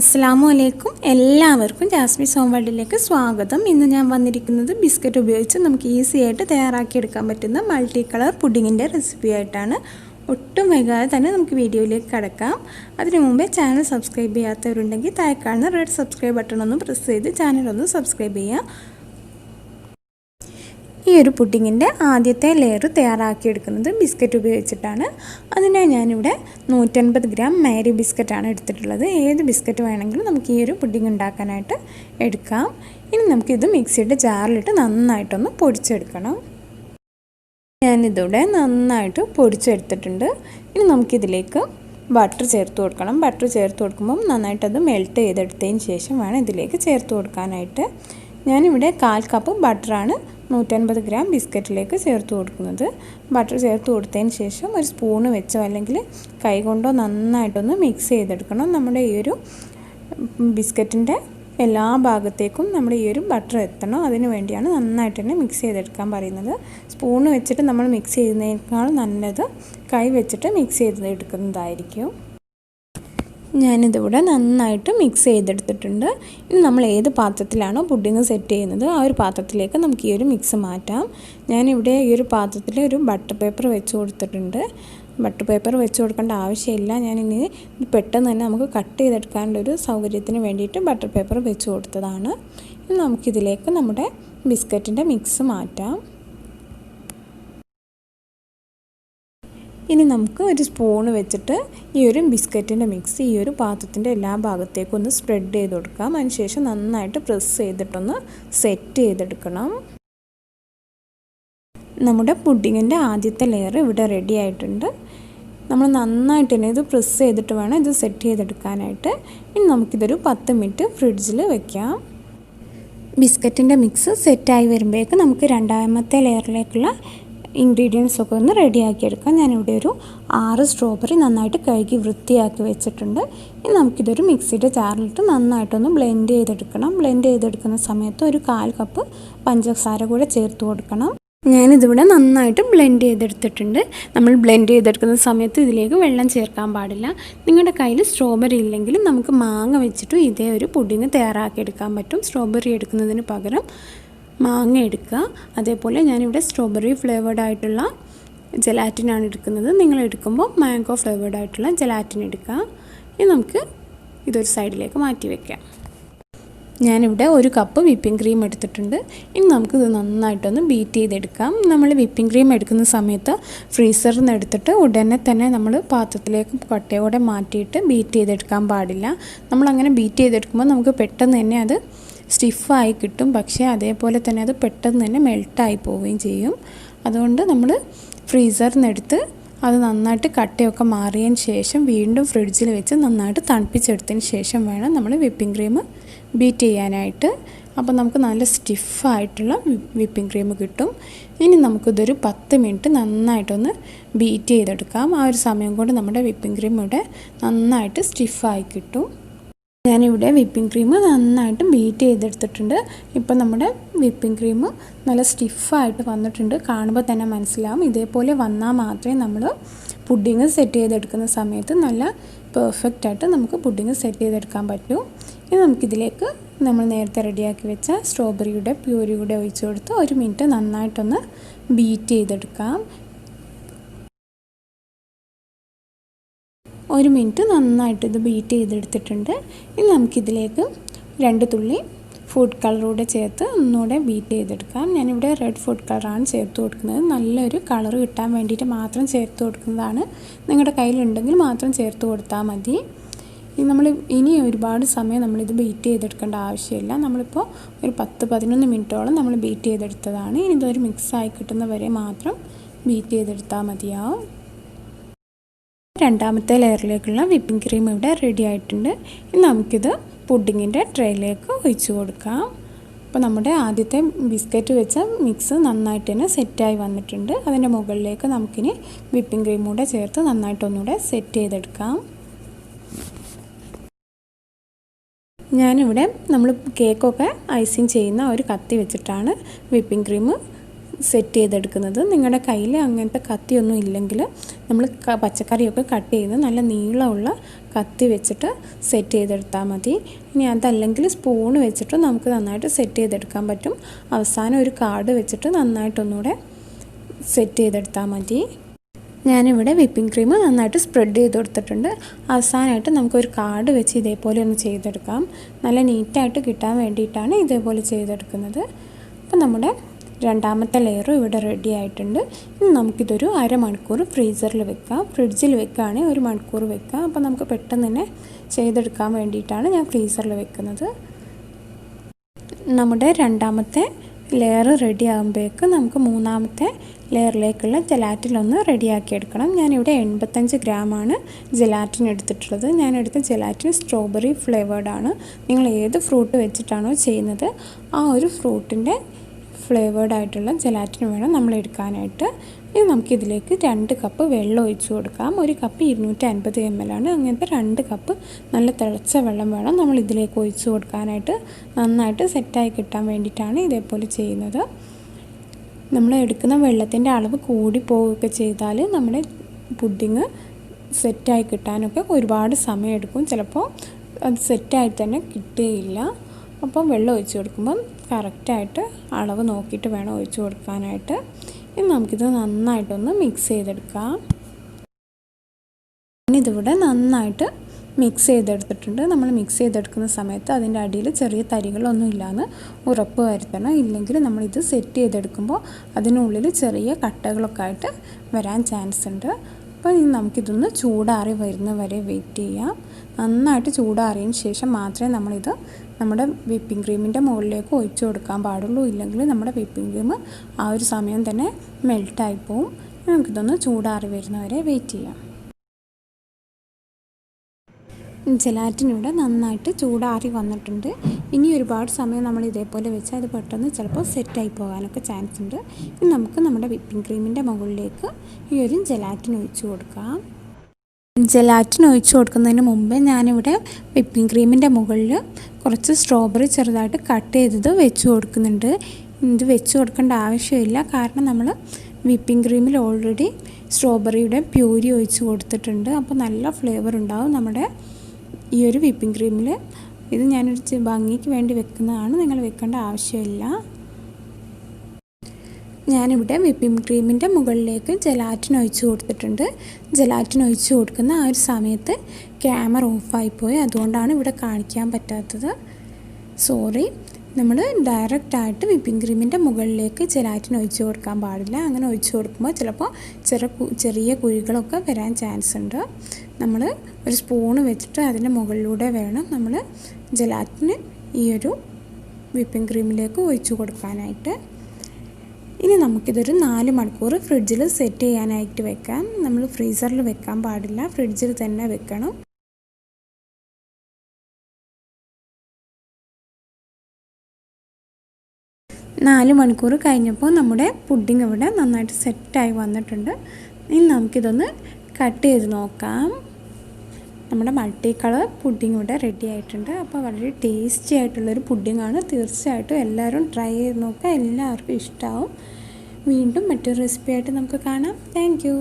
അസ്സലാമു എല്ലാവർക്കും ജാസ്മിസ് ഹോം വേൾഡിലേക്ക് സ്വാഗതം. ഇന്ന് ഞാൻ വന്നിരിക്കുന്നത് ബിസ്ക്കറ്റ് ഉപയോഗിച്ച് നമുക്ക് ഈസി ആയിട്ട് തയ്യാറാക്കിയെടുക്കാൻ പറ്റുന്ന മൾട്ടി കളർ പുഡിങ്ങിൻ്റെ റെസിപ്പി ആയിട്ടാണ്. ഒട്ടും വൈകാതെ തന്നെ നമുക്ക് വീഡിയോയിലേക്ക് കടക്കാം. അതിനു മുമ്പേ ചാനൽ സബ്സ്ക്രൈബ് ചെയ്യാത്തവരുണ്ടെങ്കിൽ താഴെ കാണുന്ന റെഡ് സബ്സ്ക്രൈബ് ബട്ടൺ ഒന്ന് പ്രസ് ചെയ്ത് ചാനലൊന്ന് സബ്സ്ക്രൈബ് ചെയ്യുക. ഈ ഒരു പുഡിങ്ങിൻ്റെ ആദ്യത്തെ ലെയർ തയ്യാറാക്കിയെടുക്കുന്നത് ബിസ്ക്കറ്റ് ഉപയോഗിച്ചിട്ടാണ്. അതിനായി ഞാനിവിടെ 150 ഗ്രാം മേരി ബിസ്ക്കറ്റാണ് എടുത്തിട്ടുള്ളത്. ഏത് ബിസ്ക്കറ്റ് വേണമെങ്കിലും നമുക്ക് ഈ ഒരു പുഡിങ് ഉണ്ടാക്കാനായിട്ട് എടുക്കാം. ഇനി നമുക്കിത് മിക്സിയുടെ ജാറിലിട്ട് നന്നായിട്ടൊന്ന് പൊടിച്ചെടുക്കണം. ഞാനിതിവിടെ നന്നായിട്ട് പൊടിച്ചെടുത്തിട്ടുണ്ട്. ഇനി നമുക്കിതിലേക്ക് ബട്ടർ ചേർത്ത് കൊടുക്കണം. ബട്ടർ ചേർത്ത് കൊടുക്കുമ്പം നന്നായിട്ടത് മെൽറ്റ് ചെയ്തെടുത്തതിന് ശേഷം വേണം ഇതിലേക്ക് ചേർത്ത് കൊടുക്കാനായിട്ട്. ഞാനിവിടെ 1/4 കപ്പ് ബട്ടറാണ് 150 ഗ്രാം ബിസ്ക്കറ്റിലേക്ക് ചേർത്ത് കൊടുക്കുന്നത്. ബട്ടർ ചേർത്ത് കൊടുത്തതിന് ശേഷം ഒരു സ്പൂണ് വെച്ചോ അല്ലെങ്കിൽ കൈ കൊണ്ടോ നന്നായിട്ടൊന്ന് മിക്സ് ചെയ്തെടുക്കണം. നമ്മുടെ ഈ ഒരു ബിസ്ക്കറ്റിൻ്റെ എല്ലാ ഭാഗത്തേക്കും നമ്മുടെ ഈ ഒരു ബട്ടർ എത്തണം. അതിന് വേണ്ടിയാണ് നന്നായിട്ട് തന്നെ മിക്സ് ചെയ്തെടുക്കാൻ പറയുന്നത്. സ്പൂണ് വെച്ചിട്ട് നമ്മൾ മിക്സ് ചെയ്യുന്നതിനേക്കാൾ നല്ലത് കൈ വെച്ചിട്ട് മിക്സ് ചെയ്തെടുക്കുന്നതായിരിക്കും. ഞാനിതിവിടെ നന്നായിട്ട് മിക്സ് ചെയ്തെടുത്തിട്ടുണ്ട്. ഇനി നമ്മൾ ഏത് പാത്രത്തിലാണോ പുഡിങ് സെറ്റ് ചെയ്യുന്നത് ആ ഒരു പാത്രത്തിലേക്ക് നമുക്ക് ഈ ഒരു മിക്സ് മാറ്റാം. ഞാനിവിടെ ഈ ഒരു പാത്രത്തിൽ ഒരു ബട്ടർ പേപ്പർ വെച്ച് കൊടുത്തിട്ടുണ്ട്. ബട്ടർ പേപ്പർ വെച്ച് കൊടുക്കേണ്ട ആവശ്യമില്ല. ഞാനിനി പെട്ടെന്ന് തന്നെ നമുക്ക് കട്ട് ചെയ്തെടുക്കാനുള്ളൊരു സൗകര്യത്തിന് വേണ്ടിയിട്ട് ബട്ടർ പേപ്പർ വെച്ച് കൊടുത്തതാണ്. ഇനി നമുക്കിതിലേക്ക് നമ്മുടെ ബിസ്ക്കറ്റിൻ്റെ മിക്സ് മാറ്റാം. ഇനി നമുക്ക് ഒരു സ്പൂണ് വെച്ചിട്ട് ഈ ഒരു ബിസ്ക്കറ്റിൻ്റെ മിക്സ് ഈ ഒരു പാത്രത്തിൻ്റെ എല്ലാ ഭാഗത്തേക്കും ഒന്ന് സ്പ്രെഡ് ചെയ്ത് കൊടുക്കാം. അതിനുശേഷം നന്നായിട്ട് പ്രസ് ചെയ്തിട്ടൊന്ന് സെറ്റ് ചെയ്തെടുക്കണം. നമ്മുടെ പുഡിങ്ങിൻ്റെ ആദ്യത്തെ ലെയർ ഇവിടെ റെഡി ആയിട്ടുണ്ട്. നമ്മൾ നന്നായിട്ട് തന്നെ ഇത് പ്രസ് ചെയ്തിട്ട് വേണം ഇത് സെറ്റ് ചെയ്തെടുക്കാനായിട്ട്. ഇനി നമുക്കിതൊരു 10 മിനിറ്റ് ഫ്രിഡ്ജിൽ വെക്കാം. ബിസ്ക്കറ്റിൻ്റെ മിക്സ് സെറ്റായി വരുമ്പോഴേക്ക് നമുക്ക് രണ്ടാമത്തെ ലെയറിലേക്കുള്ള ഇൻഗ്രീഡിയൻസ് ഒക്കെ ഒന്ന് റെഡിയാക്കിയെടുക്കാം. ഞാനിവിടെ ഒരു 6 സ്ട്രോബെറി നന്നായിട്ട് കഴുകി വൃത്തിയാക്കി വെച്ചിട്ടുണ്ട്. ഇനി നമുക്കിതൊരു മിക്സിയുടെ ജാറിലിട്ട് നന്നായിട്ടൊന്ന് ബ്ലെൻഡ് ചെയ്തെടുക്കണം. ബ്ലെൻഡ് ചെയ്തെടുക്കുന്ന സമയത്ത് ഒരു 1/4 കപ്പ് പഞ്ചസാര കൂടെ ചേർത്ത് കൊടുക്കണം. ഞാനിതിവിടെ നന്നായിട്ട് ബ്ലെൻഡ് ചെയ്തെടുത്തിട്ടുണ്ട്. നമ്മൾ ബ്ലെൻഡ് ചെയ്തെടുക്കുന്ന സമയത്ത് ഇതിലേക്ക് വെള്ളം ചേർക്കാൻ പാടില്ല. നിങ്ങളുടെ കയ്യിൽ സ്ട്രോബെറി ഇല്ലെങ്കിലും നമുക്ക് മാങ്ങ വെച്ചിട്ടും ഇതേ ഒരു പുഡിങ് തയ്യാറാക്കിയെടുക്കാൻ പറ്റും. സ്ട്രോബെറി എടുക്കുന്നതിന് പകരം മാങ്ങ എടുക്കുക. അതേപോലെ ഞാനിവിടെ സ്ട്രോബെറി ഫ്ലേവേർഡ് ആയിട്ടുള്ള ജെലാറ്റിനാണ് എടുക്കുന്നത്. നിങ്ങൾ എടുക്കുമ്പോൾ മാംഗോ ഫ്ലേവേർഡ് ആയിട്ടുള്ള ജെലാറ്റിൻ എടുക്കുക. ഇനി നമുക്ക് ഇതൊരു സൈഡിലേക്ക് മാറ്റി വയ്ക്കാം. ഞാനിവിടെ 1 കപ്പ് വിപ്പിംഗ് ക്രീം എടുത്തിട്ടുണ്ട്. ഇനി നമുക്കിത് നന്നായിട്ടൊന്ന് ബീറ്റ് ചെയ്തെടുക്കാം. നമ്മൾ വിപ്പിംഗ് ക്രീം എടുക്കുന്ന സമയത്ത് ഫ്രീസറിൽ നിന്ന് എടുത്തിട്ട് ഉടനെ തന്നെ നമ്മൾ പാത്രത്തിലേക്ക് കട്ടയോടെ മാറ്റിയിട്ട് ബീറ്റ് ചെയ്തെടുക്കാൻ പാടില്ല. നമ്മളങ്ങനെ ബീറ്റ് ചെയ്തെടുക്കുമ്പോൾ നമുക്ക് പെട്ടെന്ന് തന്നെ അത് സ്റ്റിഫായി കിട്ടും. പക്ഷേ അതേപോലെ തന്നെ അത് പെട്ടെന്ന് തന്നെ മെൽട്ടായി പോവുകയും ചെയ്യും. അതുകൊണ്ട് നമ്മൾ ഫ്രീസറിൽ നിന്ന് എടുത്ത് അത് നന്നായിട്ട് കട്ടയൊക്കെ മാറിയതിന് ശേഷം വീണ്ടും ഫ്രിഡ്ജിൽ വെച്ച് നന്നായിട്ട് തണുപ്പിച്ചെടുത്തതിന് ശേഷം വേണം നമ്മൾ വിപ്പിംഗ് ക്രീം ബീറ്റ് ചെയ്യാനായിട്ട്. അപ്പോൾ നമുക്ക് നല്ല സ്റ്റിഫായിട്ടുള്ള വിപ്പിംഗ് ക്രീം കിട്ടും. ഇനി നമുക്കിതൊരു 10 മിനിറ്റ് നന്നായിട്ടൊന്ന് ബീറ്റ് ചെയ്തെടുക്കാം. ആ ഒരു സമയം കൊണ്ട് നമ്മുടെ വിപ്പിംഗ് ക്രീം ഇവിടെ നന്നായിട്ട് സ്റ്റിഫായി കിട്ടും. ഞാനിവിടെ വിപ്പിംഗ് ക്രീം നന്നായിട്ട് ബീറ്റ് ചെയ്തെടുത്തിട്ടുണ്ട്. ഇപ്പോൾ നമ്മുടെ വിപ്പിംഗ് ക്രീം നല്ല സ്റ്റിഫായിട്ട് വന്നിട്ടുണ്ട്. കാണുമ്പോൾ തന്നെ മനസ്സിലാവും. ഇതേപോലെ വന്നാൽ മാത്രമേ നമ്മൾ പുഡിങ് സെറ്റ് ചെയ്തെടുക്കുന്ന സമയത്ത് നല്ല പെർഫെക്റ്റായിട്ട് നമുക്ക് പുഡിങ് സെറ്റ് ചെയ്തെടുക്കാൻ പറ്റൂ. ഇനി നമുക്കിതിലേക്ക് നമ്മൾ നേരത്തെ റെഡിയാക്കി വെച്ച സ്ട്രോബെറിയുടെ പ്യൂരി കൂടെ ഒഴിച്ചു കൊടുത്ത് 1 മിനിറ്റ് നന്നായിട്ടൊന്ന് ബീറ്റ് ചെയ്തെടുക്കാം. 1 മിനിറ്റ് നന്നായിട്ട് ഇത് ബീറ്റ് ചെയ്തെടുത്തിട്ടുണ്ട്. ഇനി നമുക്കിതിലേക്ക് 2 തുള്ളി ഫുഡ് കളറൂടെ ചേർത്ത് ഒന്നുകൂടെ ബീറ്റ് ചെയ്തെടുക്കാം. ഞാനിവിടെ റെഡ് ഫുഡ് കളറാണ് ചേർത്ത് കൊടുക്കുന്നത്. നല്ലൊരു കളർ കിട്ടാൻ വേണ്ടിയിട്ട് മാത്രം ചേർത്ത് കൊടുക്കുന്നതാണ്. നിങ്ങളുടെ കയ്യിലുണ്ടെങ്കിൽ മാത്രം ചേർത്ത് കൊടുത്താൽ മതി. ഇനി ഒരുപാട് സമയം നമ്മളിത് ബീറ്റ് ചെയ്തെടുക്കേണ്ട ആവശ്യമില്ല. നമ്മളിപ്പോൾ ഒരു 10-11 മിനിറ്റോളം നമ്മൾ ബീറ്റ് ചെയ്തെടുത്തതാണ്. ഇനി ഇതൊരു മിക്സായി കിട്ടുന്നവരെ മാത്രം ബീറ്റ് ചെയ്തെടുത്താൽ മതിയാവും. രണ്ടാമത്തെ ലെയറിലേക്കുള്ള വിപ്പിംഗ് ക്രീം ഇവിടെ റെഡി ആയിട്ടുണ്ട്. ഇനി നമുക്കിത് പുഡിങ്ങിൻ്റെ ട്രേയിലേക്ക് ഒഴിച്ചു കൊടുക്കാം. അപ്പോൾ നമ്മുടെ ആദ്യത്തെ ബിസ്ക്കറ്റ് വെച്ച മിക്സ് നന്നായിട്ട് തന്നെ സെറ്റായി വന്നിട്ടുണ്ട്. അതിൻ്റെ മുകളിലേക്ക് നമുക്കിനി വിപ്പിംഗ് ക്രീം കൂടെ ചേർത്ത് നന്നായിട്ടൊന്നുകൂടെ സെറ്റ് ചെയ്തെടുക്കാം. ഞാനിവിടെ നമ്മൾ കേക്കൊക്കെ ഐസിങ് ചെയ്യുന്ന ഒരു കത്തി വെച്ചിട്ടാണ് വിപ്പിംഗ് ക്രീം സെറ്റ് ചെയ്തെടുക്കുന്നത്. നിങ്ങളുടെ കയ്യിൽ അങ്ങനത്തെ കത്തിയൊന്നും ഇല്ലെങ്കിൽ നമ്മൾ പച്ചക്കറിയൊക്കെ കട്ട് ചെയ്യുന്നത് നല്ല നീളമുള്ള കത്തി വെച്ചിട്ട് സെറ്റ് ചെയ്തെടുത്താൽ മതി. ഇനി അതല്ലെങ്കിൽ സ്പൂൺ വെച്ചിട്ട് നമുക്ക് നന്നായിട്ട് സെറ്റ് ചെയ്തെടുക്കാൻ പറ്റും. അവസാനം ഒരു കാർഡ് വെച്ചിട്ട് നന്നായിട്ടൊന്നുകൂടെ സെറ്റ് ചെയ്തെടുത്താൽ മതി. ഞാനിവിടെ വിപ്പിംഗ് ക്രീം നന്നായിട്ട് സ്പ്രെഡ് ചെയ്ത് കൊടുത്തിട്ടുണ്ട്. അവസാനമായിട്ട് നമുക്കൊരു കാർഡ് വെച്ച് ഇതേപോലെ ഒന്ന് ചെയ്തെടുക്കാം. നല്ല നീറ്റായിട്ട് കിട്ടാൻ വേണ്ടിയിട്ടാണ് ഇതേപോലെ ചെയ്തെടുക്കുന്നത്. അപ്പോൾ നമ്മുടെ രണ്ടാമത്തെ ലെയറും ഇവിടെ റെഡി ആയിട്ടുണ്ട്. ഇനി നമുക്കിതൊരു അരമണിക്കൂർ ഫ്രീസറിൽ വെക്കാം. ഫ്രിഡ്ജിൽ വെക്കുകയാണെങ്കിൽ 1 മണിക്കൂർ വെക്കാം. അപ്പോൾ നമുക്ക് പെട്ടെന്ന് തന്നെ ചെയ്തെടുക്കാൻ വേണ്ടിയിട്ടാണ് ഞാൻ ഫ്രീസറിൽ വെക്കുന്നത്. നമ്മുടെ രണ്ടാമത്തെ ലെയർ റെഡി ആകുമ്പോഴേക്ക് നമുക്ക് മൂന്നാമത്തെ ലെയറിലേക്കുള്ള ജെലാറ്റിനൊന്ന് റെഡിയാക്കി എടുക്കണം. ഞാനിവിടെ 85 ഗ്രാമാണ് ജെലാറ്റിൻ എടുത്തിട്ടുള്ളത്. ഞാനെടുത്ത ജെലാറ്റിൻ സ്ട്രോബെറി ഫ്ലേവേർഡാണ്. നിങ്ങൾ ഏത് ഫ്രൂട്ട് വെച്ചിട്ടാണോ ചെയ്യുന്നത് ആ ഒരു ഫ്രൂട്ടിൻ്റെ ഫ്ലേവേർഡായിട്ടുള്ള ജെലാറ്റിൻ വേണം നമ്മൾ എടുക്കാനായിട്ട്. ഇനി നമുക്കിതിലേക്ക് 2 കപ്പ് വെള്ളം ഒഴിച്ചു കൊടുക്കാം. 1 കപ്പ് 250 ml ആണ്. അങ്ങനത്തെ 2 കപ്പ് നല്ല തിളച്ച വെള്ളം വേണം നമ്മൾ ഇതിലേക്ക് ഒഴിച്ചു കൊടുക്കാനായിട്ട്. നന്നായിട്ട് സെറ്റായി കിട്ടാൻ വേണ്ടിയിട്ടാണ് ഇതേപോലെ ചെയ്യുന്നത്. നമ്മൾ എടുക്കുന്ന വെള്ളത്തിൻ്റെ അളവ് കൂടി പോവുകയൊക്കെ ചെയ്താൽ നമ്മുടെ പുഡിങ് സെറ്റായി കിട്ടാനൊക്കെ ഒരുപാട് സമയമെടുക്കും. ചിലപ്പോൾ അത് സെറ്റായി തന്നെ കിട്ടുകയില്ല. അപ്പം വെള്ളം ഒഴിച്ച് കൊടുക്കുമ്പം കറക്റ്റായിട്ട് അളവ് നോക്കിയിട്ട് വേണം ഒഴിച്ച് കൊടുക്കാനായിട്ട്. ഇനി നമുക്കിത് നന്നായിട്ടൊന്ന് മിക്സ് ചെയ്തെടുക്കാം. ഇതിവിടെ നന്നായിട്ട് മിക്സ് ചെയ്തെടുത്തിട്ടുണ്ട്. നമ്മൾ മിക്സ് ചെയ്തെടുക്കുന്ന സമയത്ത് അതിൻ്റെ അടിയിൽ ചെറിയ തരികളൊന്നും ഇല്ലയെന്ന് ഉറപ്പ് വരുത്തണം. ഇല്ലെങ്കിൽ നമ്മളിത് സെറ്റ് ചെയ്തെടുക്കുമ്പോൾ അതിനുള്ളിൽ ചെറിയ കട്ടകളൊക്കെ ആയിട്ട് വരാൻ ചാൻസ് ഉണ്ട്. അപ്പോൾ ഇനി നമുക്കിതൊന്ന് ചൂടാറി വരുന്ന വരെ വെയിറ്റ് ചെയ്യാം. നന്നായിട്ട് ചൂടാറിയതിന് ശേഷം മാത്രമേ നമ്മളിത് നമ്മുടെ വിപ്പിംഗ് ക്രീമിൻ്റെ മുകളിലേക്ക് ഒഴിച്ചു കൊടുക്കാൻ പാടുള്ളൂ. ഇല്ലെങ്കിൽ നമ്മുടെ വിപ്പിംഗ് ക്രീം ആ ഒരു സമയം തന്നെ മെൽട്ടായി പോവും. നമുക്കിതൊന്ന് ചൂടാറി വരുന്നവരെ വെയിറ്റ് ചെയ്യാം. ജെലാറ്റിനിവിടെ നന്നായിട്ട് ചൂടാറി വന്നിട്ടുണ്ട്. ഇനി ഒരുപാട് സമയം നമ്മൾ ഇതേപോലെ വെച്ചാൽ അത് പെട്ടെന്ന് ചിലപ്പോൾ സെറ്റായി പോകാനൊക്കെ ചാൻസ് ഉണ്ട്. ഇനി നമുക്ക് നമ്മുടെ വിപ്പിംഗ് ക്രീമിൻ്റെ മുകളിലേക്ക് ഈ ഒരു ജെലാറ്റിൻ ഒഴിച്ചു കൊടുക്കാം. ജെലാറ്റിൻ ഒഴിച്ചു കൊടുക്കുന്നതിന് മുമ്പേ ഞാനിവിടെ വിപ്പിംഗ് ക്രീമിൻ്റെ മുകളിൽ കുറച്ച് സ്ട്രോബെറി ചെറുതായിട്ട് കട്ട് ചെയ്തത് വെച്ച് കൊടുക്കുന്നുണ്ട്. ഇത് വെച്ച് കൊടുക്കേണ്ട ആവശ്യമില്ല. കാരണം നമ്മൾ വിപ്പിംഗ് ക്രീമിൽ ഓൾറെഡി സ്ട്രോബെറിയുടെ പ്യൂരി ഒഴിച്ച് കൊടുത്തിട്ടുണ്ട്. അപ്പോൾ നല്ല ഫ്ലേവർ ഉണ്ടാവും നമ്മുടെ ഈ ഒരു വിപ്പിംഗ് ക്രീമിൽ. ഇത് ഞാനൊരു ഭംഗിക്ക് വേണ്ടി വെക്കുന്നതാണ്. നിങ്ങൾ വെക്കേണ്ട ആവശ്യമില്ല. ഞാനിവിടെ വിപ്പിംഗ് ക്രീമിൻ്റെ മുകളിലേക്ക് ജെലാറ്റിൻ ഒഴിച്ച് കൊടുത്തിട്ടുണ്ട്. ജെലാറ്റിൻ ഒഴിച്ച് കൊടുക്കുന്ന ആ ഒരു സമയത്ത് ക്യാമറ ഓഫായിപ്പോയി. അതുകൊണ്ടാണ് ഇവിടെ കാണിക്കാൻ പറ്റാത്തത്. സോറി. നമ്മൾ ഡയറക്റ്റായിട്ട് വിപ്പിംഗ് ക്രീമിൻ്റെ മുകളിലേക്ക് ജെലാറ്റിൻ ഒഴിച്ച് കൊടുക്കാൻ പാടില്ല. അങ്ങനെ ഒഴിച്ച് കൊടുക്കുമ്പോൾ ചിലപ്പോൾ ചെറിയ കുഴികളൊക്കെ വരാൻ ചാൻസ് ഉണ്ട്. നമ്മൾ ഒരു സ്പൂണ് വെച്ചിട്ട് അതിൻ്റെ മുകളിലൂടെ വേണം നമ്മൾ ജെലാറ്റിന് ഈ ഒരു വിപ്പിംഗ് ക്രീമിലേക്ക് ഒഴിച്ച് കൊടുക്കാനായിട്ട്. ഇനി നമുക്കിതൊരു 4 മണിക്കൂർ ഫ്രിഡ്ജിൽ സെറ്റ് ചെയ്യാനായിട്ട് വെക്കാം. നമ്മൾ ഫ്രീസറിൽ വെക്കാൻ പാടില്ല. ഫ്രിഡ്ജിൽ തന്നെ വെക്കണം. 4 മണിക്കൂർ കഴിഞ്ഞപ്പോൾ നമ്മുടെ പുഡിംഗ് ഇവിടെ നന്നായിട്ട് സെറ്റായി വന്നിട്ടുണ്ട്. ഇനി നമുക്കിതൊന്ന് കട്ട് ചെയ്ത് നോക്കാം. നമ്മുടെ മൾട്ടി കളർ പുഡിംഗ് ഇവിടെ റെഡി ആയിട്ടുണ്ട്. അപ്പോൾ വളരെ ടേസ്റ്റി ആയിട്ടുള്ളൊരു പുഡിംഗാണ്. തീർച്ചയായിട്ടും എല്ലാവരും ട്രൈ ചെയ്ത് നോക്കുക. എല്ലാവർക്കും ഇഷ്ടമാവും. വീണ്ടും മറ്റൊരു റെസിപ്പി ആയിട്ട് നമുക്ക് കാണാം. Thank you.